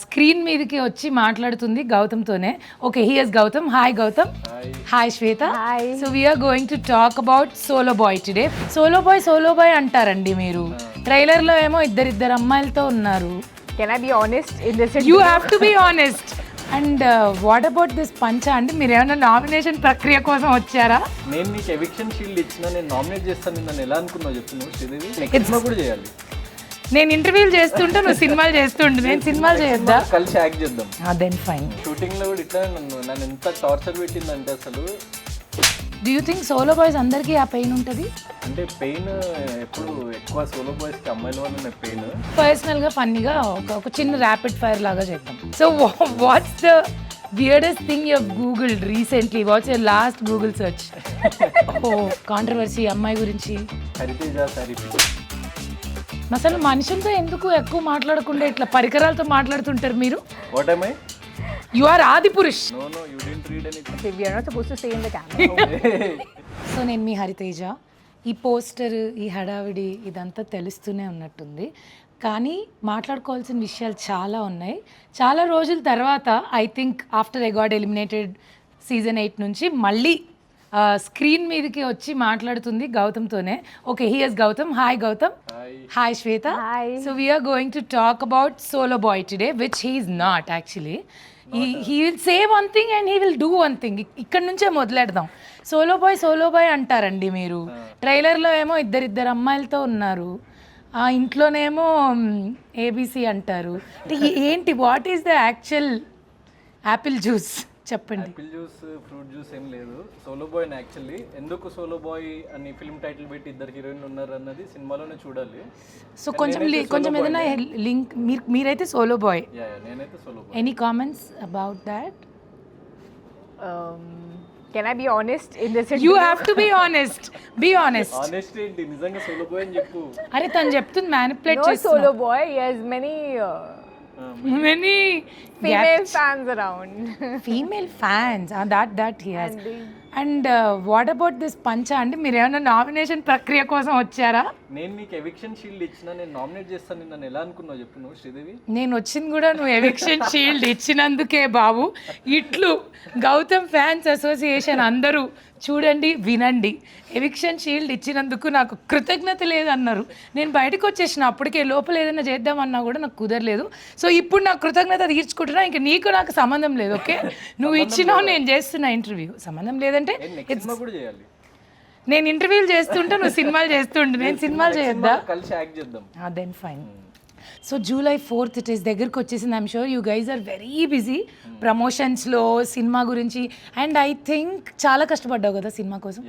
Screen మీదకి వచ్చి మాట్లాడుతుంది గౌతమ్తోనే. Okay, here's Gautam. Hi Gautam. Hi Shweta. Hi. So we're going to talk about Solo Boy today. Solo Boy అంటారండి మీరు. ట్రైలర్లో ఏమో ఇద్దరు అమ్మాయిలతో ఉన్నారు. Can I be honest in this? You have to be honest. And what about this పంచ అండి? మీరు ఏమైనా నామినేషన్ ప్రక్రియ కోసం వచ్చారా? నేను నీకు ఎవిక్షన్ షీల్డ్ ఇచ్చిన, నేను నామినేట్ చేస్తాను. నన్ను ఎలా అనుకున్నావు చెప్పు నువ్వు? శ్రీదేవి సినిమా కూడా చేయాలి. నేను ఇంటర్వ్యూలు చేస్తుంటే నువ్వు సినిమాలు చేస్తుంటే నేను సినిమాలు చేయొద్దా? కలిసి యాక్ట్ చేద్దాం. Then fine. షూటింగ్ లో కూడా ఇట్లా నన్ను ఎంత టార్చర్ పెట్టిందంటే అసలు. Do you think solo boys అందరికీ ఆ పెయిన్ ఉంటుంది? అంటే పెయిన్ ఎప్పుడు ఎక్కువ సోలో బాయ్స్ కి అమ్మాయిల వల్ల పెయిన్. పర్సనల్గా ఫన్నీగా ఒక చిన్న ర్యాపిడ్ ఫైర్ లాగా చేద్దాం. So what's the weirdest thing you have googled recently? What's your last Google search? Controversy అమ్మాయి గురించి. హరితేజ సారీ. అసలు మనుషులతో ఎందుకు ఎక్కువ మాట్లాడకుండా ఇట్లా పరికరాలతో మాట్లాడుతుంటారు మీరు? What am I? You are Adipurush. No, you didn't read anything. Okay, we are not supposed to say in the camera. So నేను మీ హరితేజ. ఈ పోస్టర్, ఈ హడావిడి ఇదంతా తెలుస్తూనే ఉన్నట్టుంది, కానీ మాట్లాడుకోవాల్సిన విషయాలు చాలా ఉన్నాయి. చాలా రోజుల తర్వాత I think after I got eliminated season 8 నుంచి మళ్ళీ స్క్రీన్ మీదకి వచ్చి మాట్లాడుతుంది గౌతమ్తోనే. Okay, here's Gautam. Hi Gautam. Hi Shweta. Hi. So we're going to talk about Solo Boy today, which he is not actually. He will say one thing and he will do one thing. ఇక్కడ నుంచే మొదలెడదాం. Solo Boy అంటారండి మీరు. ట్రైలర్లో ఏమో ఇద్దరు అమ్మాయిలతో ఉన్నారు, ఆ ఇంట్లోనేమో ఏబీసీ అంటారు. అంటే ఏంటి, what is the actual apple juice చెప్పండి. యాపిల్ జ్యూస్, ఫ్రూట్ జ్యూస్ ఏం లేదు. Solo boy actually. ఎందుకు సోలో బాయ్ అని ఫిల్మ్ టైటిల్ పెట్టి ఇద్దరు హీరోయిన్లు ఉన్నారు అన్నది సినిమాలోనే చూడాలి. సో కొంచెం ఏదైనా లింక్. మీరైతే సోలో బాయ్. నేనైతే solo boy. Any comments about that? Can I be honest in this? You have to be honest. Be honest. Honest ఏంటి? నిజంగా సోలో బాయ్ అని చెప్పు. అరే తను చెప్తుంది మ్యానిపులేట్ No చేస్తున్నా. solo boy. He has many many female fans around. Female fans. That he has. And the- and what about this పంచ అండి? మీరు ఏమైనా నామినేషన్ ప్రక్రియ కోసం వచ్చారా? నేను నీకు ఎవిక్షన్ షీల్డ్ ఇచ్చిన, నేను నామినేట్ చేస్తాను. నన్ను ఎలా అనుకున్నావు చెప్పు నువ్వు? శ్రీదేవి నేను వచ్చింది కూడా నువ్వు ఎవిక్షన్ షీల్డ్ ఇచ్చినందుకే బాబు. ఇట్లు గౌతమ్ ఫ్యాన్స్ అసోసియేషన్ అందరూ చూడండి, వినండి. ఎవిక్షన్ షీల్డ్ ఇచ్చినందుకు నాకు కృతజ్ఞత లేదన్నారు. నేను బయటకు వచ్చేసిన అప్పటికే. లోపల ఏదైనా చేద్దామన్నా కూడా నాకు కుదరలేదు. సో ఇప్పుడు నాకు కృతజ్ఞత తీర్చుకుంటున్నా. ఇంకా నీకు నాకు సంబంధం లేదు. ఓకే, నువ్వు ఇచ్చినావు, నేను చేస్తున్నా ఇంటర్వ్యూ. సంబంధం లేదంటే సినిమా కూడా చేయాలి. నేను ఇంటర్వ్యూలు చేస్తుంటే నువ్వు సినిమాలు చేస్తుంటే నేను సినిమాలు చేయొద్దా? కలిసి యాక్ట్ చేద్దాం. Then fine. So July 4th it is దగ్గరికి వచ్చేసింది. I'm sure you guys are very busy ప్రమోషన్స్లో సినిమా గురించి. అండ్ ఐ థింక్ చాలా కష్టపడ్డావు కదా సినిమా కోసం.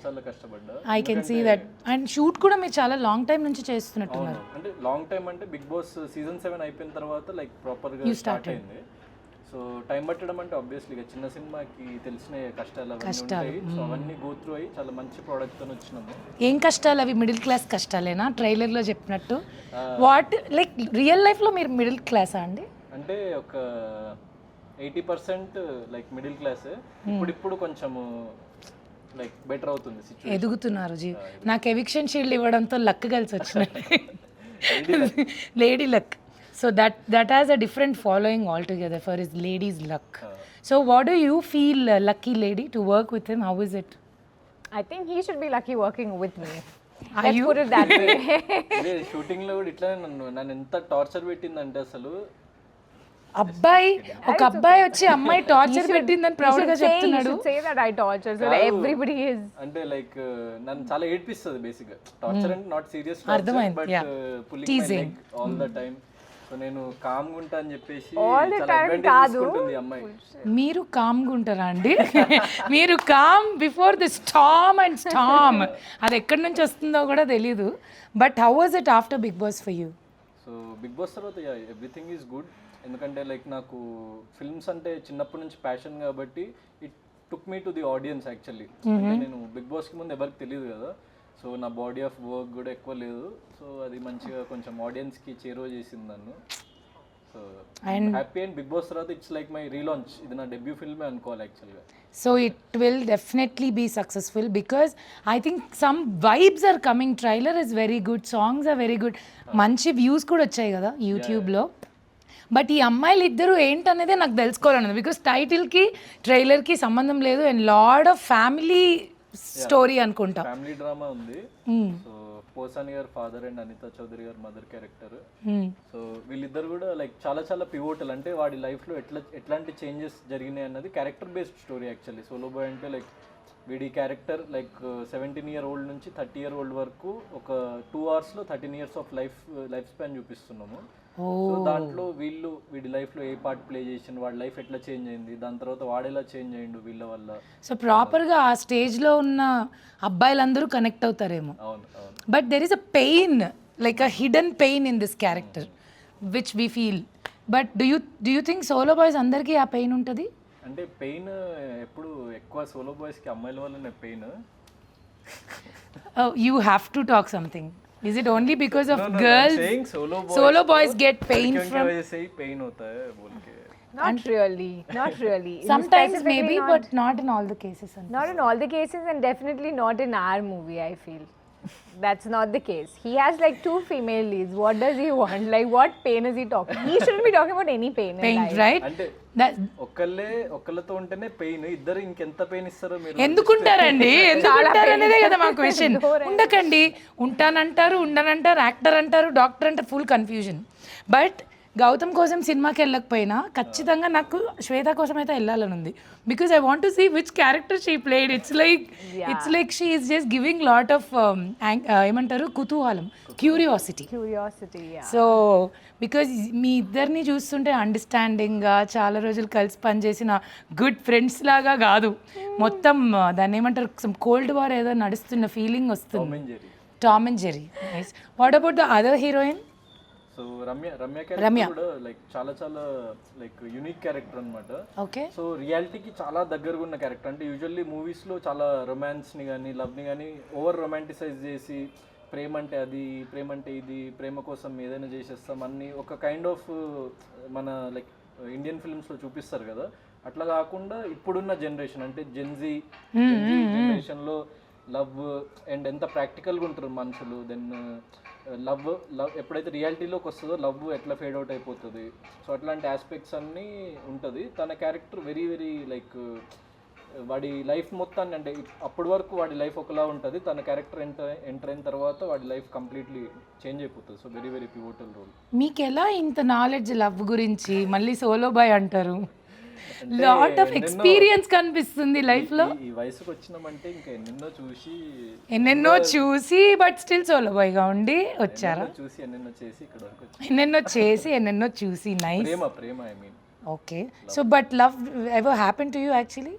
చాలా కష్టపడ్డా. I can see that. And shoot కూడా మీరు చాలా లాంగ్ టైం నుంచి చేస్తున్నట్టున్నారు. అంటే లాంగ్ టైం అంటే బిగ్ బాస్ సీజన్ 7 అయిపోయిన తర్వాత లైక్ ప్రాపర్గా స్టార్ట్ అయింది. సో టైం పట్టడం అంటే ఆబ్వియస్లీ చిన్న సినిమాకి తెలిసిన కష్టాలు అవన్నీ ఉంటాయి. సో అవన్నీ గో త్రూ అయ్యి చాలా మంచి ప్రోడక్ట్ తో వచ్చినాము. ఏం కష్టాలు అవి? మిడిల్ క్లాస్ కష్టాలేనా ట్రైలర్లో చెప్పినట్టు? వాట్ లైక్ రియల్ లైఫ్లో మీరు మిడిల్ క్లాసా అండి? అంటే ఒక 80% లైక్ మిడిల్ క్లాస్. ఇప్పుడు కొంచెము లైక్ బెటర్ అవుతుంది సిచ్యువేషన్. ఎదుగుతున్నారు జీ. నాకు ఎవిక్షన్ షీల్డ్ ఇవ్వడంతో లక్ కలిసి వచ్చినాయి. Lady luck. So that has a different following altogether for his lady's luck. So what do you feel, lucky lady, to work with him? How is it? I think he should be lucky working with me. Are Let's you? put it that way. Shooting లో కూడా ఇట్లానే నన్ను ఎంత torture పెట్టిందంటే అసలు. అబ్బాయి ఒక అబ్బాయి వచ్చి అమ్మాయి టార్చర్ పెట్టిందని ప్రౌడ్ గా చెప్తున్నాడు. You should say that I torture, so everybody is. అంటే లైక్ నన్ను చాలా ఏడ్పిస్తుంది బేసిక్ గా. టార్చర్ అంటే నాట్ సీరియస్, అర్థమైంది. But pulling my leg all the time. So నేను కామ్ గా ఉంటా అని చెప్పేసి All the చాలా time అడ్వాంటేజ్ కాదు. తీసుకుంటుంది అమ్మాయి. మీరు కామ్గా ఉంటారా అండి? మీరు calm before the storm and storm. అది ఎక్కడి నుంచి వస్తుందో కూడా తెలీదు. But how was it after Bigg Boss for you? So Bigg Boss తర్వాత ఎవ్రీథింగ్ ఈజ్ గుడ్. ఎందుకంటే లైక్ నాకు ఫిల్మ్స్ అంటే చిన్నప్పటి నుంచి ప్యాషన్ కాబట్టి it took me to the audience actually. అంటే నేను బిగ్ బాస్కి ముందు ఎవరికి తెలియదు కదా. సో నా బాడీ ఆఫ్ వర్క్ కూడా ఎక్కువ లేదు. సో అది మంచిగా కొంచెం ఆడియన్స్కి చేరువ చేసింది నన్ను. So happy. And Bigg Boss తర్వాత ఇట్స్ లైక్ మై రీలాంచ్. ఇది నా డెబ్యూ ఫిల్మే అనుకోవాలి యాక్చువల్గా. So it will definitely be successful because I think some vibes are coming. Trailer is very good, songs are very good. మంచి views కూడా వచ్చాయి కదా యూట్యూబ్లో. బట్ ఈ అమ్మాయిలు ఇద్దరు ఏంటనేదే నాకు తెలుసుకోవాలన్నది బికాస్ టైటిల్కి ట్రైలర్కి సంబంధం లేదు and lot of family story అనుకుంటా. ఫ్యామిలీ డ్రామా ఉంది. సో పోసాని గారు ఫాదర్ అండ్ అనితా చౌదరి గారు మదర్ క్యారెక్టర్. సో వీళ్ళిద్దరు కూడా లైక్ చాలా చాలా పివోటల్, అంటే వాడి లైఫ్లో ఎట్లాంటి చేంజెస్ జరిగినాయి అన్నది character based story actually. Solo boy అంటే లైక్ వీడి క్యారెక్టర్ లైక్ 17-year-old నుంచి 30-year-old వరకు ఒక 2 hours-లో 13 years ఆఫ్ లైఫ్ స్పాన్ చూపిస్తున్నాము. సో దాంట్లో వీడి లైఫ్లో ఏ పార్ట్ ప్లే చేసిండు, వాడి లైఫ్ ఎట్లా చేంజ్ అయింది, దాని తర్వాత వాడేలా చేంజ్ అయ్యిండు వీళ్ళ వల్ల. సో ప్రాపర్గా ఆ స్టేజ్లో ఉన్న అబ్బాయిలందరూ కనెక్ట్ అవుతారేమో. అవును అవును. But there is a pain, like a hidden pain in this character which we feel. But do you think solo boys అందరికీ ఆ పెయిన్ ఉంటుంది? అంటే పెయిన్ ఎప్పుడు ఎక్కువ సోలో బాయ్స్కి అమ్మాయిల వల్లనే pain. You have to talk something. Is it only because of girls? Solo boys get pain from. Pain होता है बोल के. Not really, not really. Sometimes Specifically maybe, not, but not in all the cases. not in all the cases, and definitely not in our movie. I feel that's not the case. He has like 2 female leads. What does he want? Like, what pain is he talking? He shouldn't be talking about any pain. Pain, in life. right? అంటే ఒక్కళ్ళతో ఉంటేనే pain, ఇద్దరు ఇంకెంత pain ఇస్తారో మీరు. ఎందుకుంటారండి? ఎందుకుంటారనేదే కదా మా question. ఉండకండి, ఉంటానంటారు, ఉండనంటారు, actor అంటారు, డాక్టర్ అంటారు, ఫుల్ కన్ఫ్యూజన్. బట్ గౌతమ్ కోసం సినిమాకి వెళ్ళకపోయినా ఖచ్చితంగా నాకు శ్వేత కోసం అయితే వెళ్ళాలని ఉంది. Because I want to see which character she played. It's like she is just giving lot of ఏమంటారు, కుతూహలం, క్యూరియాసిటీ. Yeah. సో బికాజ్ మీ ఇద్దరిని చూస్తుంటే అండర్స్టాండింగ్గా చాలా రోజులు కలిసి పనిచేసిన గుడ్ ఫ్రెండ్స్ లాగా కాదు, మొత్తం దాన్ని ఏమంటారు, సమ్ కోల్డ్ వార్ ఏదో నడుస్తున్న ఫీలింగ్ వస్తుంది. Tom and Jerry. Nice. What about the other heroine? So Ramya character కూడా లైక్ చాలా చాలా లైక్ యూనిక్ క్యారెక్టర్ అనమాట. ఓకే. సో రియాలిటీకి చాలా దగ్గరగా ఉన్న క్యారెక్టర్. అంటే యూజువల్లీ మూవీస్లో చాలా రొమాన్స్ని కానీ లవ్ని కానీ ఓవర్ రొమాంటిసైజ్ చేసి ప్రేమ అంటే అది, ప్రేమ అంటే ఇది, ప్రేమ కోసం ఏదైనా చేసేస్తాం అన్ని ఒక కైండ్ ఆఫ్ మన లైక్ ఇండియన్ ఫిల్మ్స్లో చూపిస్తారు కదా. అట్లా కాకుండా ఇప్పుడున్న జనరేషన్ అంటే జెన్జీ జనరేషన్లో లవ్ అండ్ ఎంత ప్రాక్టికల్గా ఉంటారు మనుషులు. దెన్ లవ్ ఎప్పుడైతే రియాలిటీలోకి వస్తుందో లవ్ ఎట్లా ఫేడ్ అవుట్ అయిపోతుంది. సో అట్లాంటి ఆస్పెక్ట్స్ అన్నీ ఉంటుంది. తన క్యారెక్టర్ వెరీ వెరీ లైక్ వాడి లైఫ్ మొత్తాన్ని, అంటే అప్పటి వరకు వాడి లైఫ్ ఒకలా ఉంటుంది, తన క్యారెక్టర్ ఎంటర్ అయిన తర్వాత వాడి లైఫ్ కంప్లీట్లీ చేంజ్ అయిపోతుంది. So very very pivotal role. మీకు ఎలా ఇంత నాలెడ్జ్ లవ్ గురించి? మళ్ళీ సోలో బాయ్ అంటారు, లాట్ ఆఫ్ ఎక్స్పీరియన్స్ కనిపిస్తుంది లైఫ్లో. ఈ వయసుకు వచ్చినామంటే ఇంకా ఎన్నెన్నో చూసి బట్ స్టిల్ సోలో బాయ్గా ఉండి వచ్చారా? ఎన్నెన్నో చేసి ఎన్నెన్నో చూసి. నైస్. ప్రేమ I mean. Okay. So but love ever happen to you actually?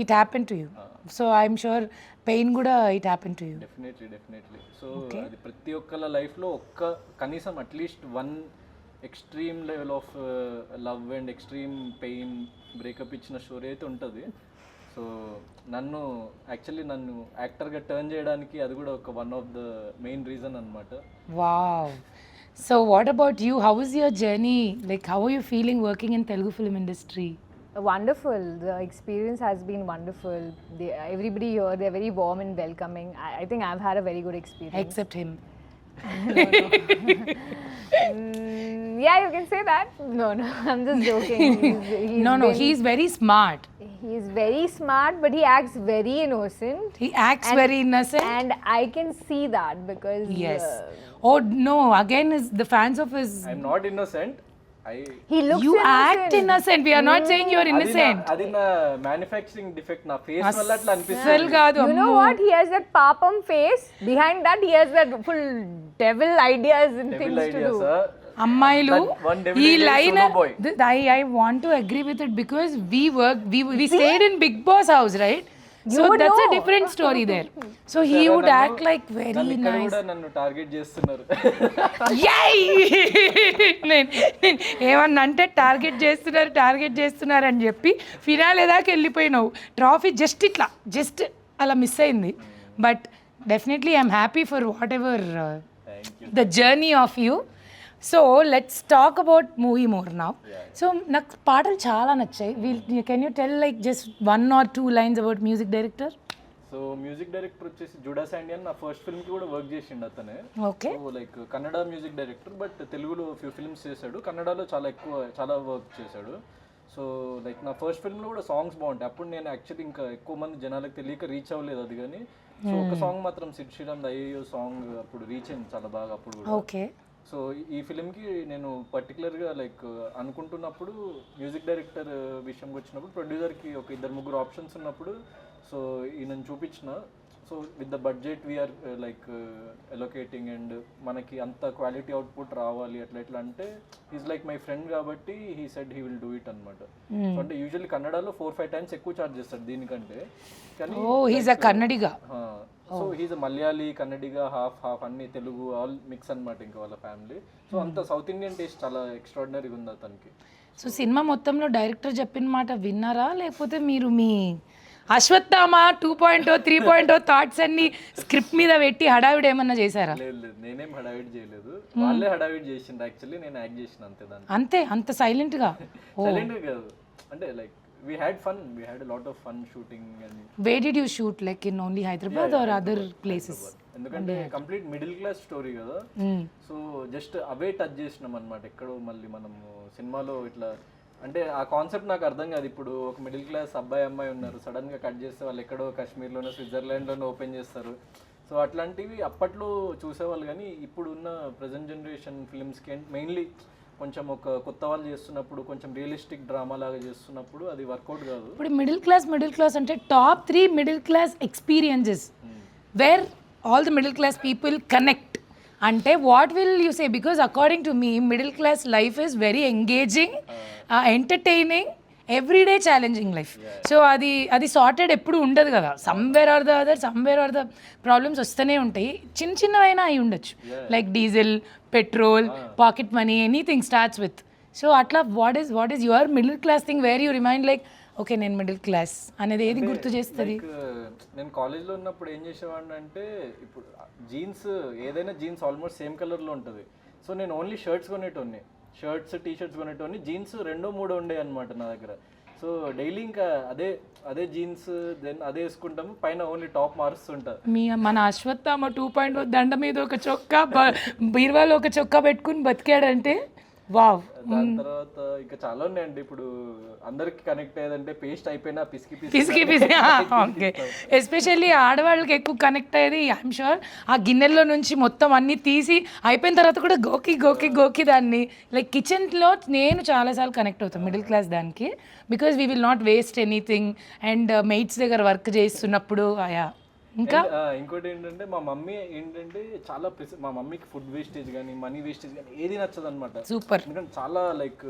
It happen to you. So I'm sure pain కూడా it happen to you. Definitely. సో అది ప్రతి ఒక్కళ్ళ లైఫ్లో కనీసం at least 1 extreme level of love and extreme pain breakup ఇచ్చిన story అయితే ఉంటుంది. సో నన్ను యాక్టర్గా టర్న్ చేయడానికి అది కూడా ఒక one of the main reason అనమాట. Wow. So what about you? How is your journey? Like how are you feeling working in Telugu film industry? Wonderful. The experience has been wonderful. Everybody here, they're very warm and welcoming. I think I've had a very good experience. Except him. Yeah, you can say that. No, I'm just joking. He's very smart. He's very smart, but he acts very innocent. He acts very innocent. And I can see that because... Yes. Oh, no. Again, the fans of his... I'm not innocent. He looks you innocent. act innocent. We are not saying you're innocent. అది నా manufacturing defect. నా face వల్ల అట్లా అనిపిస్తుంది. అసలు కాదు. You know what? He has that papam face. Behind that, he has that full devil ideas and things to do. అమ్మాయిలు ఈ line I want to agree with it because we stayed in Big Boss house, right? So that's a different story there. So he would act like very nice. నన్ను target చేస్తున్నారు. ఏమన్నా అంటే target చేస్తున్నారు అని చెప్పి finale దాకా వెళ్ళిపోయినావు. Trophy just అలా miss అయింది. But definitely I'm happy for what ever the journey of you. So let's talk about movie more now. So నాకు పాటలు చాలా నచ్చాయి. Can you tell like just 1 or 2 lines about music director? So music director వచ్చేసి జుడా శాండియన్ నా first film కి కూడా work చేసిండు అతనే. Okay. So like Kannada music director, but తెలుగులో ఫ్యూ ఫిల్మ్స్ చేశాడు, కన్నడలో చాలా వర్క్ చేశాడు. సో లైక్ నా ఫస్ట్ ఫిల్మ్లో కూడా సాంగ్స్ బాగుంటాయి. అప్పుడు నేను యాక్చువల్లీ ఇంకా ఎక్కువ మంది జనాలకు తెలియక రీచ్ అవ్వలేదు అది, కానీ సో ఒక సాంగ్ మాత్రం సిడ్ శ్రీరామ్ అయ్యో సాంగ్ అప్పుడు రీచ్ అయింది చాలా బాగా అప్పుడు కూడా. ఓకే. సో ఈ ఫిలింకి నేను పర్టికులర్గా లైక్ అనుకుంటున్నప్పుడు మ్యూజిక్ డైరెక్టర్ విషయంకి వచ్చినప్పుడు ప్రొడ్యూసర్కి ఒక 2-3 ఆప్షన్స్ ఉన్నప్పుడు సో ఈయనను చూపించిన. So with the budget we're like allocating and మనకి అంత క్వాలిటీ అవుట్పుట్ రావాలి అట్లా ఎట్లా అంటే ఈజ్ లైక్ మై ఫ్రెండ్ కాబట్టి he said he will do it అనమాట. సో అంటే యూజువల్లీ కన్నడలో 4-5 టైమ్స్ ఎక్కువ చార్జ్ చేస్తాడు దీనికంటే, కానీ he's a Kannadiga. So he's Malayali Kannadiga half అన్ని తెలుగు ఆల్ మిక్స్ అనమాట ఇంకా వాళ్ళ ఫ్యామిలీ. సో అంత సౌత్ ఇండియన్ టేస్ట్ చాలా ఎక్స్ట్రాడినరీగా ఉంది అతనికి. సో సినిమా మొత్తంలో డైరెక్టర్ చెప్పిన మాట విన్నారా, లేకపోతే మీరు మీ అశ్వత్థామ 2.0 3.0 థాట్స్ అన్ని స్క్రిప్ట్ మీద పెట్టి హడావిడి ఏమన్నా చేశారా? లేదు, నేనేం హడావిడ్ చేయలేదు, వాళ్ళే హడావిడ్ చేసిండ్రు యాక్చువల్లీ, నేను యాక్ట్ చేసిన అంతే దాన్ని. అంతే, అంత సైలెంట్ గా? సైలెంట్ కాదు, అంటే like we had a lot of fun shooting. And where did you shoot, like in only Hyderabad or other places? ఎందుకంటే కంప్లీట్ మిడిల్ క్లాస్ స్టోరీ కదా, సో జస్ట్ అవే టచ్ చేసినాం అనమాట. ఎక్కడో మళ్ళీ మనము సినిమాలో ఇట్లా అంటే ఆ కాన్సెప్ట్ నాకు అర్థం కాదు. ఇప్పుడు ఒక మిడిల్ క్లాస్ అబ్బాయి అమ్మాయి ఉన్నారు, సడన్ గా కట్ చేస్తే వాళ్ళు ఎక్కడో కాశ్మీర్లోనో స్విట్జర్లాండ్లోనో ఓపెన్ చేస్తారు. సో అట్లాంటివి అప్పట్లో చూసేవాళ్ళు, కానీ ఇప్పుడు ఉన్న ప్రజెంట్ జనరేషన్ ఫిల్మ్స్కి మెయిన్లీ కొంచెం ఒక కొత్త వాళ్ళు చేస్తున్నప్పుడు కొంచెం రియలిస్టిక్ డ్రామా లాగా చేస్తున్నప్పుడు అది వర్కౌట్ కాదు. ఇప్పుడు మిడిల్ క్లాస్ అంటే top 3 middle class experiences where all the middle class people connect అంటే what will you say? Because according to me middle class life is very engaging, entertaining, everyday challenging life. So అది sorted ఎప్పుడు ఉండదు కదా, somewhere or the problems వస్తూనే ఉంటాయి. చిన్నవైనా అయి ఉండొచ్చు, like diesel, petrol, pocket money, anything starts with. So అట్లా what is your middle class thing where you remind like okay నేను మిడిల్ క్లాస్ అనేది ఏది గుర్తు చేస్తుంది? నేను కాలేజ్లో ఉన్నప్పుడు ఏం చేసేవాడిని అంటే, ఇప్పుడు జీన్స్ ఏదైనా జీన్స్ ఆల్మోస్ట్ సేమ్ కలర్లో ఉంటుంది. సో నేను ఓన్లీ షర్ట్స్ కొనేటోని, టీ షర్ట్స్ కొనేటోని, జీన్స్ 2-3 ఉండే అనమాట నా దగ్గర. సో డైలీ ఇంకా అదే జీన్స్ దెన్ అదే వేసుకుంటాము, పైన ఓన్లీ టాప్ మారుస్తుంటా. మన అశ్వత్థామ 2.0 దండ మీద ఒక చొక్కా, బీర్వాలో ఒక చొక్కా పెట్టుకుని బతికాడంటే వావ్. దాని తర్వాత ఇంకా చాలా ఉన్నాయండి. ఇప్పుడు అందరికి కనెక్ట్ అయ్యేదంటే పేస్ట్ అయిపోయినా పిసికి ఓకే. ఎస్పెషల్లీ ఆడవాళ్ళకి ఎక్కువ కనెక్ట్ అయ్యేది ఐఎమ్ షూర్ ఆ గిన్నెల్లో నుంచి మొత్తం అన్నీ తీసి అయిపోయిన తర్వాత కూడా గోకి దాన్ని లైక్ కిచెన్లో నేను చాలాసార్లు కనెక్ట్ అవుతాను మిడిల్ క్లాస్ దానికి. Because we will not waste anything and మెయిట్స్ దగ్గర వర్క్ చేస్తున్నప్పుడు ఇంకా ఇంకోటి ఏంటంటే మా మమ్మీ ఏంటంటే చాలా మా మమ్మీకి ఫుడ్ వేస్టేజ్ కానీ మనీ వేస్టేజ్ కానీ ఏది నచ్చదు అనమాట. సూపర్. ఎందుకంటే చాలా like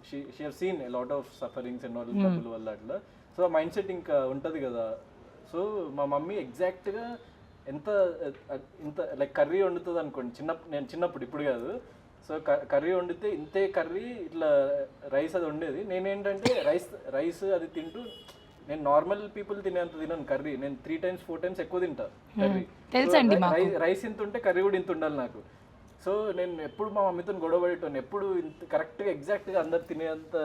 she have seen a lot of sufferings and all డబ్బుల వల్ల అట్లా. సో ఆ మైండ్ సెట్ ఇంకా ఉంటుంది కదా. సో మా మమ్మీ ఎగ్జాక్ట్గా ఇంత లైక్ కర్రీ వండుతుంది అనుకోండి, నేను చిన్నప్పుడు, ఇప్పుడు కాదు. సో కర్రీ వండితే ఇంతే కర్రీ ఇట్లా రైస్ అది వండేది. నేనేంటంటే రైస్ అది తింటూ నేను నార్మల్ పీపుల్ తినేంత తినను కర్రీ, నేను 3-4 టైమ్స్ ఎక్కువ తింటా కర్రీ. రైస్ ఇంత ఉంటే కర్రీ కూడా ఇంత ఉండాలి నాకు. సో నేను ఎప్పుడు మా మమ్మీతో గొడవ పడేటోని, ఎప్పుడు ఇంత కరెక్ట్గా ఎగ్జాక్ట్గా అందరు తినేంత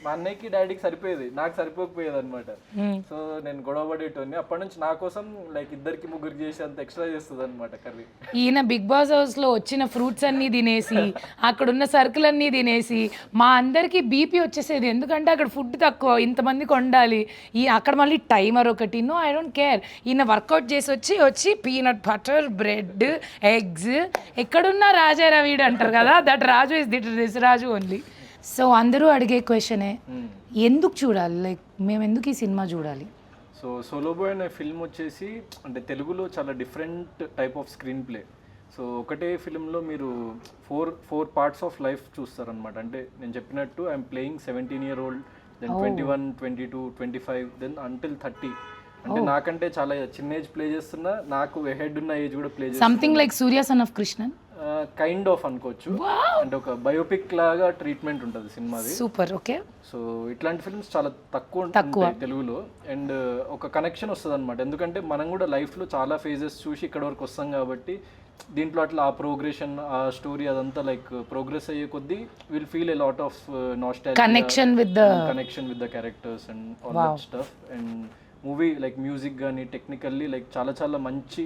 మా అన్నయ్యకి డాడీకి సరిపోయేది, నాకు సరిపోకపోయేది అనమాట. సో నేను గొడవ పడేటోని. అప్పటి నుంచి నా కోసం లైక్ 2-3 చేసి అంత ఎక్స్ట్రా చేస్తుంది అనమాట కర్రీ. ఈయన బిగ్ బాస్ హౌస్లో వచ్చిన ఫ్రూట్స్ అన్నీ తినేసి అక్కడున్న సరుకులన్నీ తినేసి మా అందరికీ బీపీ వచ్చేసేది. ఎందుకంటే అక్కడ ఫుడ్ తక్కువ, ఇంతమందికి వండాలి, అక్కడ మళ్ళీ టైమర్ ఒకటి. No I don't care. ఈయన వర్కౌట్ చేసి వచ్చి పీనట్ బటర్, బ్రెడ్, ఎగ్స్, ఎక్కడున్నా రాజారా వీడు అంటారు కదా, that Raju is this Raju only. So అందరూ అడిగే క్వశ్చనే, ఎందుకు చూడాలి, లైక్ మేము ఎందుకు ఈ సినిమా చూడాలి? సో సోలో బాయ్ అనే ఫిల్మ్ వచ్చేసి అంటే తెలుగులో చాలా different type of screenplay. So ఒకటే ఫిల్మ్లో మీరు ఫోర్ పార్ట్స్ ఆఫ్ లైఫ్ చూస్తారనమాట. అంటే నేను చెప్పినట్టు I'm playing 17-year-old, then 21, 22, 25, then until 30. అంటే నాకంటే చాలా చిన్న ఏజ్ ప్లే చేస్తున్నా, నాకు హెడ్ ఉన్న ఏజ్ కూడా ప్లే చేస్తున్నా. Something like Surya son of Krishnan kind of అనుకోవచ్చు. అంటే ఒక బయోపిక్ లాగా ట్రీట్మెంట్ ఉంటుంది సినిమాది. సూపర్. ఓకే. సో ఇట్లాంటి ఫిల్మ్స్ చాలా తక్కువ ఉంటాయి తెలుగులో. అండ్ ఒక కనెక్షన్ వస్తుంది అనమాట, ఎందుకంటే మనం కూడా లైఫ్లో చాలా ఫేజెస్ చూసి ఇక్కడ వరకు వస్తాం కాబట్టి దీంట్లో అట్లా ఆ ప్రోగ్రెషన్, ఆ స్టోరీ అదంతా లైక్ ప్రోగ్రెస్ అయ్యే కొద్దీ will feel a lot of nostalgia, connection with the characters and all that stuff. And movie like music కానీ టెక్నికల్లీ లైక్ చాలా చాలా మంచి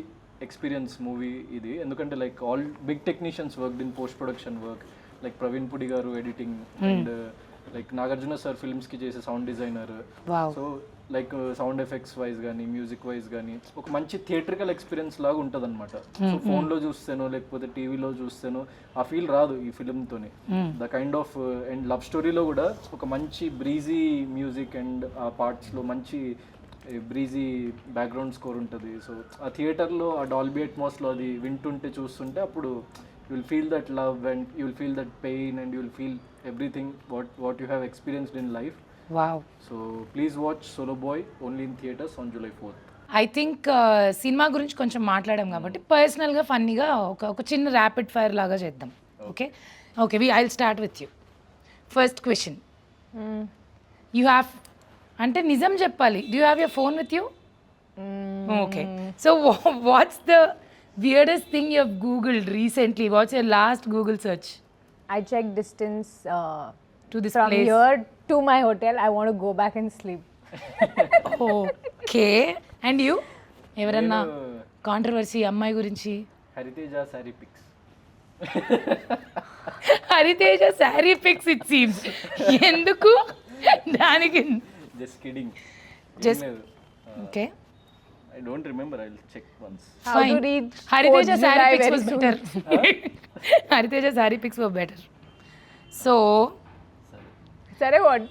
ఎక్స్పీరియన్స్ మూవీ ఇది. ఎందుకంటే like all big technicians work in post production work, like Praveen Pudi గారు editing and like Nagarjuna sir ఫిల్మ్స్కి చేసే sound designer. So like sound effects wise కానీ మ్యూజిక్ వైజ్ కానీ ఒక మంచి థియేట్రికల్ ఎక్స్పీరియన్స్ లాగా ఉంటుంది అనమాట. సో ఫోన్లో చూస్తేనో లేకపోతే టీవీలో చూస్తేనో ఆ ఫీల్ రాదు ఈ ఫిల్మ్తోని. The kind of and love స్టోరీలో కూడా ఒక మంచి బ్రీజీ మ్యూజిక్ అండ్ ఆ పార్ట్స్లో మంచి బ్రీజీ బ్యాక్గ్రౌండ్ స్కోర్ ఉంటుంది. సో ఆ థియేటర్లో ఆ డాల్బీ అట్మాస్లో అది వింటుంటే చూస్తుంటే అప్పుడు you will feel that love and you will feel that pain and you will feel everything what you have experienced in life. Wow. So please watch Solo Boy only in theaters on July 4th. I think cinema గురించి కొంచెం మాట్లాడాం కాబట్టి పర్సనల్గా ఫన్నీగా ఒక చిన్న rapid fire లాగా చేద్దాం. Okay okay I will start with you. First question, you have అంటే నిజం చెప్పాలి, do you have your phone with you? Okay, so what's the weirdest thing you have googled recently? What's your last Google search? I check distance To this from place? here to my hotel. I want to go back and sleep. Okay, and you? ఎవరన్నా controversy అమ్మాయి గురించి? Hariteja sari pics. Hariteja sari pics it seems. ఎందుకు దానికి? Just kidding. Just okay. I don't remember. I'll check once. How to read Hariteja Code saree July pics very was soon. better. Hariteja saree pics were better. So Sorry, what?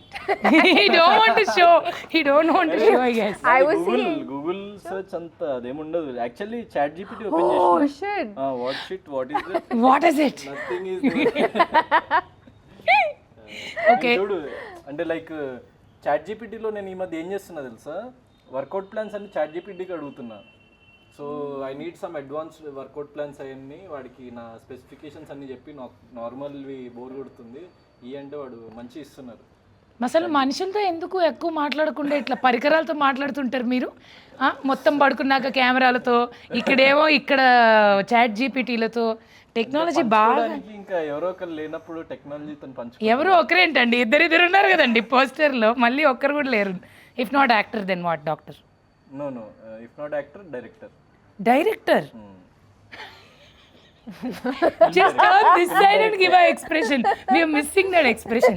he don't want to show. He don't want to show, I guess. I was seeing. Google search అంతా అదేముండదు. Actually chat GPT open Oh చేసిన. shit! What shit, what is this? What is it? Nothing is. Okay. చూడు అంటే like chat జీపీటీలో నేను ఈ మధ్య ఏం చేస్తున్నా తెలుసా, వర్కౌట్ ప్లాన్స్ అన్ని చాట్ జీపీటీకి అడుగుతున్నా. So I need some advanced work out plans అవన్నీ వాడికి నా స్పెసిఫికేషన్స్ అన్ని చెప్పి నాకు నార్మల్వి బోర్ కొడుతుంది ఈ అంటే వాడు మంచి ఇస్తున్నారు. అసలు మనుషులతో ఎందుకు ఎక్కువ మాట్లాడకుండా ఇట్లా పరికరాలతో మాట్లాడుతుంటారు మీరు? మొత్తం పడుకున్నాక కెమెరాలతో, ఇక్కడేమో ఇక్కడ చాట్ జీపీటీలతో టెక్నాలజీ బాగా. ఇంకా ఎవరో ఒకరు లేనప్పుడు టెక్నాలజీతో పంచు. ఎవరు ఒకరేంటండి, ఇద్దరు ఉన్నారు కదండి పోస్టర్లో, మళ్ళీ ఒక్కరు కూడా లేరు. If not actor then what? Doctor? No if not actor, director. Director? Just turn this side and give an expression. We are missing that expression.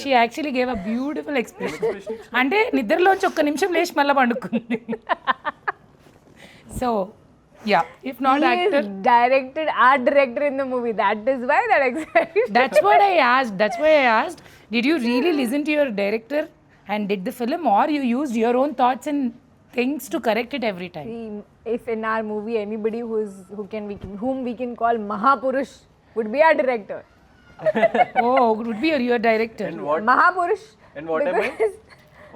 She actually gave a beautiful expression. అంటే నిద్రలోంచి ఒక్క నిమిషం లేచి మళ్ళీ పండుకుంది. So yeah, if not He actor. is directed art director in the movie. That is why that excited. That's what I asked. That's why I asked. Did you really listen to your director and did the film, or you used your own thoughts and things to correct it every time? See, if in our movie anybody whom we can call Mahapurush would be our director. Oh, it would be your director. And what? Mahapurush. And what am I? because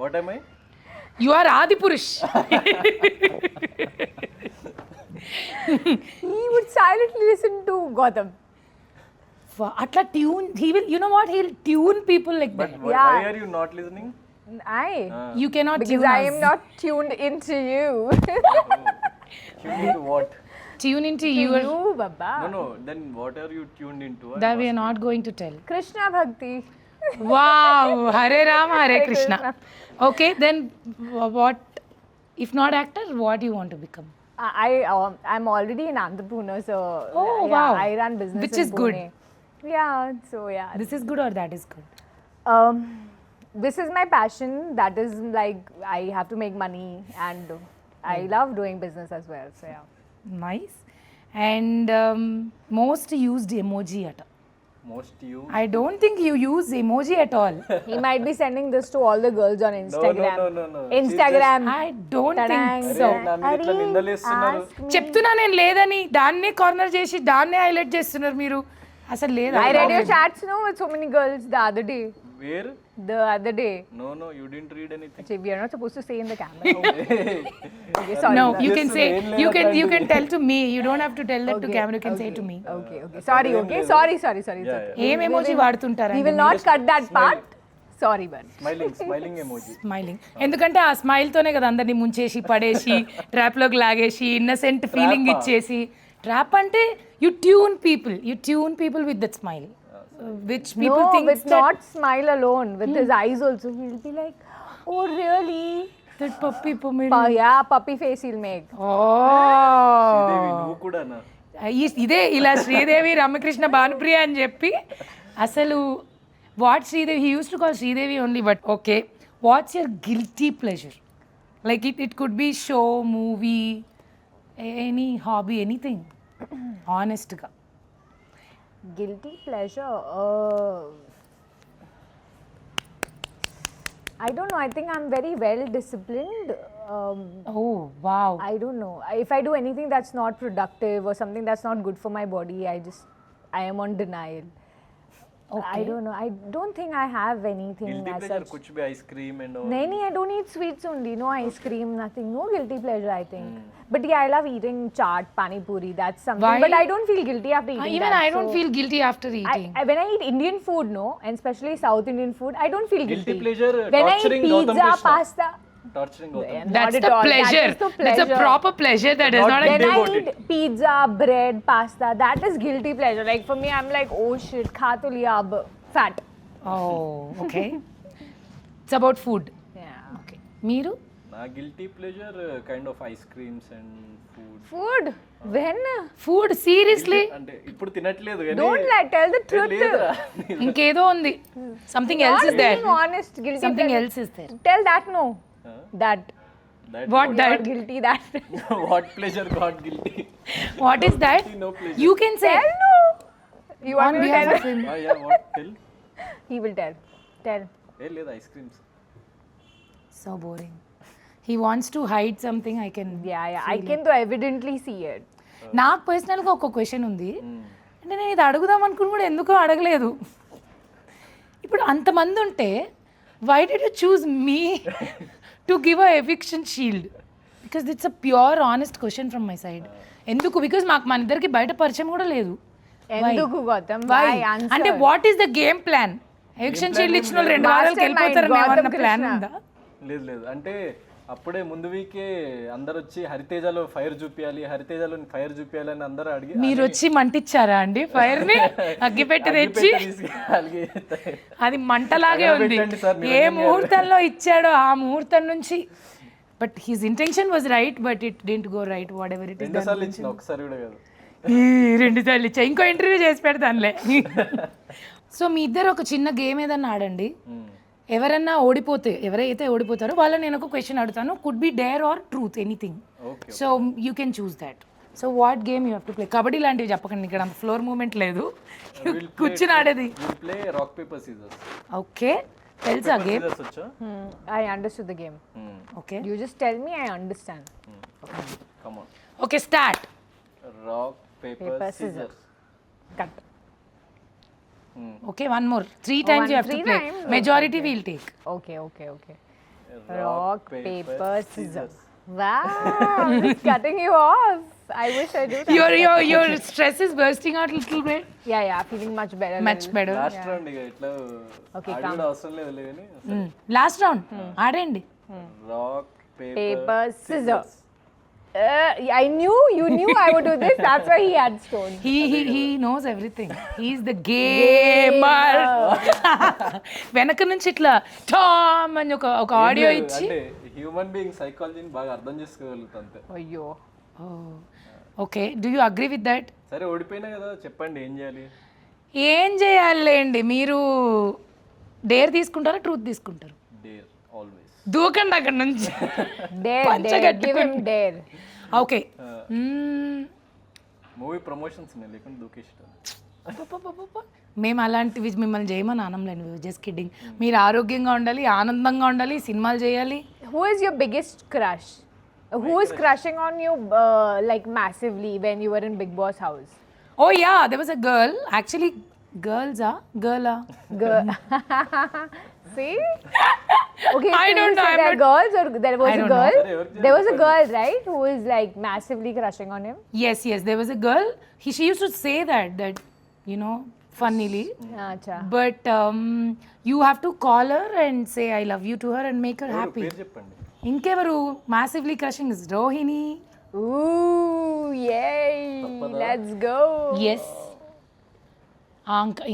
What am I? You are Adipurush. he would silently listen to Gotham. Atla tune. He will. You know what? He'll tune people like that. Yeah. Why are you not listening? You cannot Because tune I us. am not tuned into you. Tuned into what? Tune into To your. you, Baba. No. Then what are you tuned into? That we are not going to tell. Krishna Bhakti. Wow. Hare Ram, Hare Krishna. Okay, then what? If not actor, what do you want to become? I'm already an entrepreneur, so Oh, yeah, wow. I run business Which in is good. Pune. Yeah, so yeah. This is good or that is good? This is my passion. That is like I have to make money, and I love doing business as well. So yeah. Nice. And most used emoji at all. Most you? I don't think you use emoji at all. He might be sending this to all the girls on Instagram. No. Instagram. I don't Ta-dang. think so. నా మీద ఇట్లా నిందలేస్తున్నారు. Ask me. చెప్తున్నా నేను లేదని, దాన్నే corner చేసి దాన్నే highlight చేస్తున్నారు మీరు. అసలు లేదా? I read your chats, no, with so many girls the other day. Where? The other day. No, you didn't read anything. Actually, we are not supposed to say in the camera. Okay, sorry. No, bro. you can say, Yes, you can tell to me. You don't have to tell that to camera. You can say to me. Okay. Sorry, okay. Sorry. It's Yeah, okay. ఏం emoji వాడుతుంటారా? We will not cut that part. Sorry, but. Smiling emoji. Smiling. ఎందుకంటే ఆ smile తోనే కదా అందరినీ ముంచేసి పడేసి trap లోకి లాగేసి ఇన్నసెంట్ ఫీలింగ్ ఇచ్చేసి. ట్రాప్ అంటే you tune people with that smile, which people No, think with not smile alone, with his eyes also. He'll be like, oh really? That puppy పొమిడి Yeah, puppy face he'll make. ఓ శ్రీదేవి నువ్వు కూడా ఇదే ఇలా శ్రీదేవి రామకృష్ణ భానుప్రియ అని చెప్పి అసలు what Sridevi he use to call Sridevi only but okay what's your guilty pleasure like it could be show movie any hobby anything ఆనెస్ట్గా Guilty pleasure. I don't know. I think I'm very well disciplined. Oh wow I don't know. If I do anything that's not productive or something that's not good for my body, I am on denial. I don't know. I don't think I have anything guilty as pleasure such. కుచ్ బి ice cream and Naini, I don't eat sweets only. No ice cream, nothing. No guilty pleasure, I think. But yeah, I love eating chaat, pani puri. That's something. Why? But I don't feel guilty after eating even that. I don't so feel guilty after eating when I eat Indian food, no, and especially South Indian food, I don't feel guilty guilty. Pleasure When I eat torturing Gautam pizza, Krishna pasta, torturing Gautam that's not the at all. pleasure That is the that's a pleasure. proper pleasure that is Not not a When I devoted. eat pizza, bread, pasta, that is guilty pleasure. Like for me, I'm like, oh shit, kha to liya ab, fat. oh okay it's about food Yeah. okay మీరు నా guilty pleasure kind of ice creams and food Food? When? Food seriously అంటే ఇప్పుడు తినట్లేదు కానీ Don't lie, tell the truth. లేదురా ఇంకేదో ఉంది something else Not is there being honest, guilty something pleasure. Else is there Tell that no. That. what You're that guilty that. What pleasure got guilty what is that no pleasure. you can say Tell no. You want on me to behalf tell? of him yeah what tell He will tell. Tell. ఏ లేదు ice creams so boring he wants to hide something I can Yeah. I can though evidently see it. నాకు పర్సనల్గా ఒక question ఉంది అంటే నేను ఇది అడుగుదాం అనుకుని కూడా ఎందుకో అడగలేదు ఇప్పుడు అంతమంది ఉంటే why do you choose me to give a eviction shield because it's a pure honest question from my side ఎందుకు బికాస్ మాకు మన ఇద్దరికి బయట పరిచయం కూడా లేదు ఎందుకు గౌతమ్? Why? Why? Answer. అంటే what is the game plan eviction shield ఇచ్చిన వాళ్ళు 2 వారాలకు Mastermind, వెళ్ళిపోతారు Gautam ఏమన్నా ప్లాన్ Krishna. ఉందా లేదు లేదు అంటే అప్పుడే ముందు వీకే అందరు వచ్చి హరితేజలో ఫైర్ చూపించాలి హరితేజలో ఫైర్ చూపించాలి అని అందరూ అడిగి మీరు వచ్చి మంటిచ్చారా అండి ఫైర్ ని అగ్గిపెట్టి తెచ్చి అది మంటలాగే ఉంది పెట్టండి సార్, ఏ ముహూర్తంలో ఇచ్చాడో ఆ ముహూర్తం నుంచి but his intention was right but it didn't go right what ever it is రెండుసార్లు ఇచ్చిన ఒకసారి కూడా కాదు 2 సార్లు ఇచ్చా ఇంకో ఇంటర్వ్యూ చేసి పెడతానులే సో మీ ఇద్దరు ఒక చిన్న గేమ్ ఏదన్నా ఆడండి ఎవరన్నా ఓడిపోతే ఎవరైతే ఓడిపోతారో వాళ్ళని నేను ఒక క్వశ్చన్ అడుగుతాను could be dare or truth anything okay so you can choose that so what game you have to play kabaddi లాంటివి చెప్పకండి ఇక్కడ అంత ఫ్లోర్ మూమెంట్ లేదు కూర్చుని ఆడేది will play rock paper scissors okay తెలుసా గేమ్ సీజర్స్ వచ్చా I understood the game. Okay You just tell me, I understand. Come on okay start rock paper Paper, scissors Cut. Okay one more 3 times you have to 3 play times? majority we'll take Okay. Rock, paper, scissors. Wow, it's cutting you off. I wish I do that. your stress is bursting out little bit Yeah, feeling much better. better last round ఇక ఇట్లా Okay, ఆడి కూడా అవసరం లేదులే కానీ last round ఆడండి rock Paper, paper scissors. I knew you knew I would do this. That's why he had stones. he knows everything he's the gamer వెనక నుంచి ఇట్లా టామ్ అని ఒక ఆడియో ఇచ్చి అంటే హ్యూమన్ బీయింగ్ సైకాలజీని బాగా అర్థం చేసుకోగలుగుతా అంతే Ayyo. Okay do you agree with that సరే ఓడిపోయినా కదా చెప్పండి ఏం చేయాలి ఏం చేయాలండి మీరు డేర్ తీసుకుంటారా ట్రూత్ తీసుకుంటారు డేర్ ఆల్వేస్ దూకండి అక్కడ నుంచి Dare. Give him dare. Okay movie promotions ఉన్నాయి లేకుండా దూకేస్తాను మేము అలాంటివి మిమ్మల్ని చేయమని ఆనంలేను జస్ట్ కిడ్డింగ్ మీరు ఆరోగ్యంగా ఉండాలి ఆనందంగా ఉండాలి సినిమాలు చేయాలి Who is your biggest crush? Who is crushing on you like massively when you were in Big Boss house? Oh yeah there was a girl actually గర్ల్సా గర్లా Girl. See? Okay, I so don't you know, said I'm there are not- girls or there was I a don't know. girl? There was a girl, right, who is like massively crushing on him? yes there was a girl she used to say that you know funnily Acha. but you have to call her and say I love you to her and make her happy పేరు చెప్పండి ఇంకెవరు massively crushing is Rohini Ooh, yay! Let's go. Yes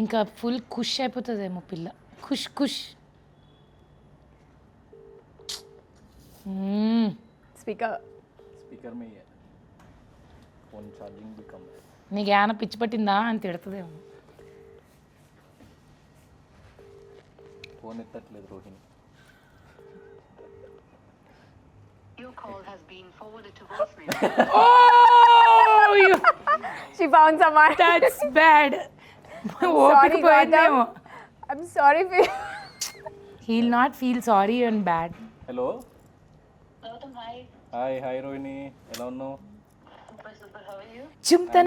ఇంకా full ఖుష్ అయిపోతుందేమో పిల్ల ఖుష్ Speaker. Speaker మీ phone charging become నీకు ఏమైనా పిచ్చి పట్టిందా అని తిడుతుందేమో. ఫోన్ ఎత్తట్లేదు Rohini. Your call has been forwarded to voicemail. Oh, She found someone. that's bad. ఓపిక పోయిందేమో. I'm sorry for you. He'll not feel sorry and bad. Hello Gautam, hi. Hi Rohini, ఎలా ఉన్నావు? Super, how are you? చుంతన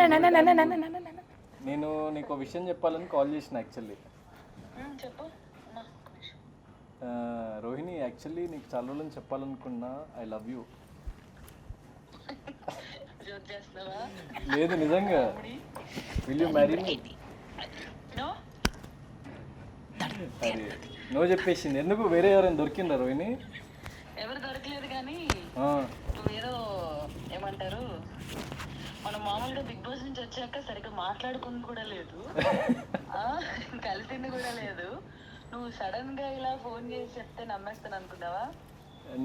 నేను నీకు ఒక విషయం చెప్పాలని call చేసిన actually. చెప్పు. రోహిణి, యాక్చువల్లీ నీకు చాలా రోజులు చెప్పాలనుకున్నా, ఐ లవ్ యూ. జోక్ చేస్తున్నావా? లేదు నిజంగా. Will you marry me? No? అరే నువ్వు చెప్పేసింది ఎందుకు? వేరే ఎవరైనా దొరికిందా రోహిణి? ఎవరు దొరకలేదు కానీ ఆ, నువ్వేదో ఏమంటారు, మనం మామూలుగా బిగ్ బాస్ నుంచి వచ్చాక సరిగ్గా మాట్లాడుకుంది కూడా లేదు, కలిసింది కూడా లేదు. నువ్వు సడన్ గా ఇలా ఫోన్ చేసి చెప్తే నమ్మేస్తాను అనుకున్నావా?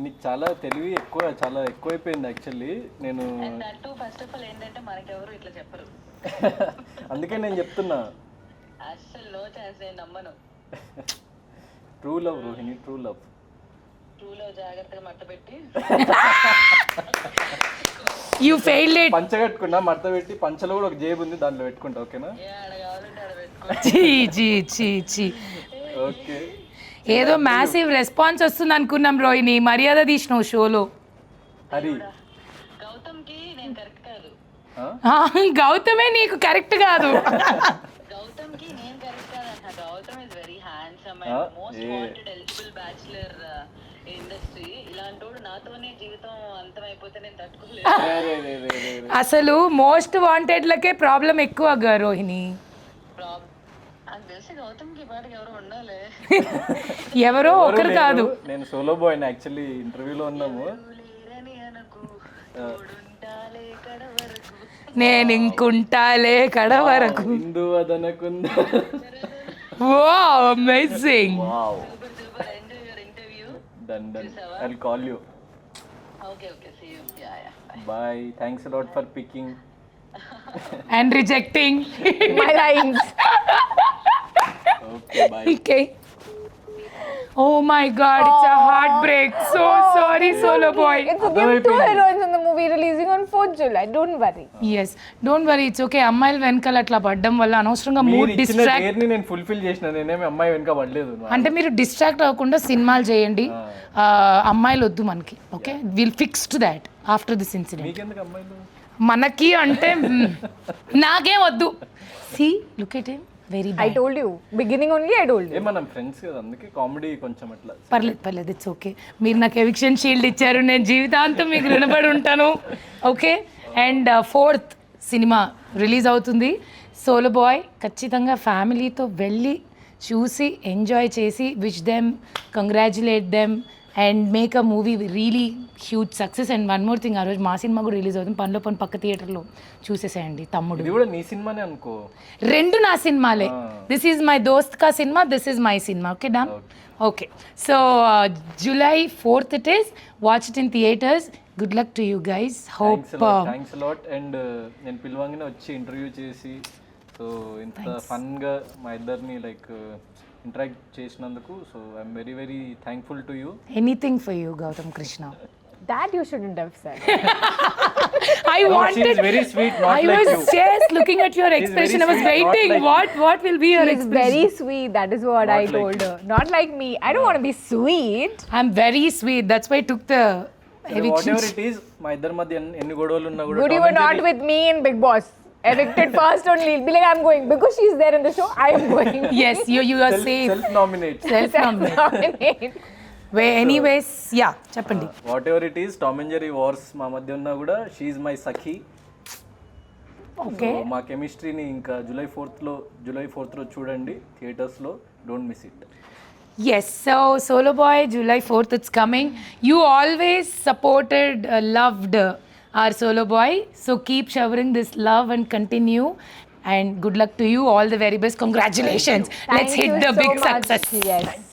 నీకు చాలా తెలివి ఎక్కువ, చాలా ఎక్కువైపోయింది యాక్చువల్లీ. నేను and that first of all ఏంటంటే మనకెవరు ఇట్లా చెప్పరు. అందుకే నేను చెప్తున్నా. అస్సలు నో ఛాన్స్, నేను నమ్మను. True love Rohini, true love. ట్రూలో జాగ్రత్తగా మట్ట పెట్టి You failed it. పంచ కట్టుకున్నా, మడత పెట్టి, పంచలో కూడా ఒక జేబు ఉంది, దాంట్లో పెట్టుకుంటా. ఓకేనా? ఏ ఆడ కావాలంటే ఆడ పెట్టుకో. చీ. ఓకే. ఏదో మ్యాసివ్ రెస్పాన్స్ వస్తుంది అనుకున్నాం రోహిణి. మర్యాద తీసినావు షోలో. హరి గౌతమ్కి నేను కరెక్ట్ కాదు, గౌతమే నీకు కరెక్ట్ కాదు. గౌతమ్కి నేను కరెక్ట్ కాదు అంట. Gautam is very handsome and most wanted eligible bachelor industry. ఇలాంటోడు నాతోనే జీవితం అంతమైపోతే నేను తట్టుకోలేదు. అసలు మోస్ట్ వాంటెడ్లకే ప్రాబ్లం ఎక్కువ రోహిణి. నాకు తెలిసి గౌతమ్కి పాటికి ఎవరు ఉండాలి. ఎవరో ఒకరు కాదు. నేను సోలో బాయ్ యాక్చువల్లీ. ఇంటర్వ్యూలో ఉన్నాము. లేరని అనకు, తోడుంటాలే కడ వరకు. నేను ఇంకుంటాలే కడ వరకు. హిందూ అదనకుంద. Wow, amazing. Wow, super enjoy your interview. Done. I'll call you. Okay see you. Yeah bye. Thanks a lot for picking and rejecting My lines. Okay bye. Okay. Oh my God, it's a heartbreak. So sorry, Solo Boy. It's okay. We have 2 heroines in the movie releasing on 4th July. Don't worry. Yes, don't worry, it's okay. అమ్మాయిల వెనకాల అట్లా పడ్డం వల్ల అనవసరంగా మీరు mood ఇచ్చిన distract. డేర్ని నేను fulfil చేసిన. నేనేమి అమ్మాయి వెనక పడలేదు. అంటే మీరు డిస్ట్రాక్ట్ అవ్వకుండా సినిమాలు చేయండి. అమ్మాయిలు వద్దు మనకి. Okay, will fix to that after this incident. మీకెందుకు అమ్మాయిలు? మనకి అంటే నాకేం వద్దు. See look at him, very I bad. told you. Beginning only I told you. ఏ మనం ఫ్రెండ్స్ కదా, అందుకే కామెడీ కొంచెం అట్లా. పర్లేదు, ఇట్స్ ఓకే. మీరు నాకు ఎవిక్షన్ షీల్డ్ ఇచ్చారు, నేను జీవితాంతం మీకు రుణపడి ఉంటాను. Okay. And 4th cinema release అవుతుంది సోలో బాయ్. ఖచ్చితంగా ఫ్యామిలీతో వెళ్ళి చూసి ఎంజాయ్ చేసి wish them, congratulate them and make a movie really huge success. And one more thing, ఆ రోజు మా సినిమా కూడా రిలీజ్ అవుతుంది. పనిలో పని పక్క థియేటర్లో చూసేసేయండి. తమ్ముడు ఇది కూడా నీ సినిమానే అనుకో. రెండు నా సినిమాలే. దిస్ ఈజ్ మై దోస్త్ కా cinema, this is my cinema. Okay done. Okay, so July 4th it is. Watch it in theaters. Good luck to you guys. Hope thanks a lot. And నేను పిలవంగానే వచ్చి ఇంటర్వ్యూ చేసి, సో ఇంత ఫన్గా మా ఇద్దరిని like interact చేసినందుకు, so I'm very very thankful to you. anything for you, Gautam Krishna. That you shouldn't have said. I She is wanted. very sweet, not I like was you. just looking at your expression. I was sweet, not waiting. like What will be your She's expression? very sweet. That is what Not I like told you. her. Not like me. I don't want to be sweet. I'm very sweet. That's why I took the what eviction. Ever it is, మా ఇద్దరి మధ్య ఎన్ని గొడవలు ఉన్నా కూడా Good, you were not with me in Big Boss. Evicted first only. Be like, I'm going. Because she's there in the show, I am going. Yes, you are safe. Self nominate. Self-nominate. Nominate. Anyways, yeah, చెప్పండి. What ever it is, Tom and Jerry wars మా మధ్య ఉన్నా కూడా she my Sakhi. Okay. మా కెమిస్ట్రీని ఇంకా July 4th లో చూడండి థియేటర్స్లో. Don't miss it. Yes, so Solo Boy, July 4th, it's coming. You always supported, loved our Solo Boy. So keep showering this love and continue. And good luck to you. All the very best. Congratulations. Let's Thank hit you the so big much. success. Yes.